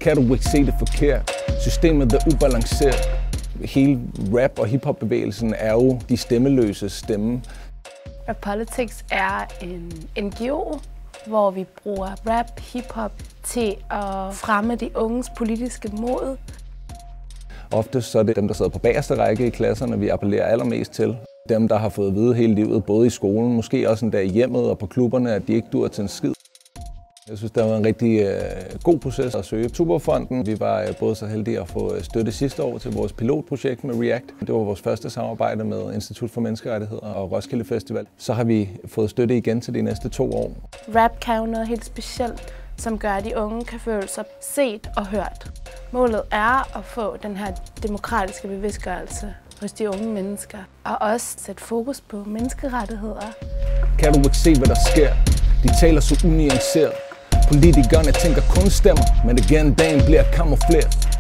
Kan du ikke se det forkert? Systemet er ubalanceret. Hele rap- og hiphop-bevægelsen er jo de stemmeløse stemme. Rap Politics er en NGO, hvor vi bruger rap, hiphop til at fremme de unges politiske mod. Oftest så er det dem, der sidder på bagerste række i klasserne, vi appellerer allermest til. Dem, der har fået at vide hele livet, både i skolen, måske også endda i hjemmet og på klubberne, at de ikke dur til en skid. Jeg synes, det var en rigtig god proces at søge Tuborgfonden. Vi var både så heldige at få støtte sidste år til vores pilotprojekt med React. Det var vores første samarbejde med Institut for Menneskerettigheder og Roskilde Festival. Så har vi fået støtte igen til de næste 2 år. Rap kan jo noget helt specielt, som gør, at de unge kan føle sig set og hørt. Målet er at få den her demokratiske bevidstgørelse hos de unge mennesker, og også sætte fokus på menneskerettigheder. Kan du ikke se, hvad der sker? De taler så unuanceret. Politikerne tænker kun stemmer, men igen dagen bliver kamufleret.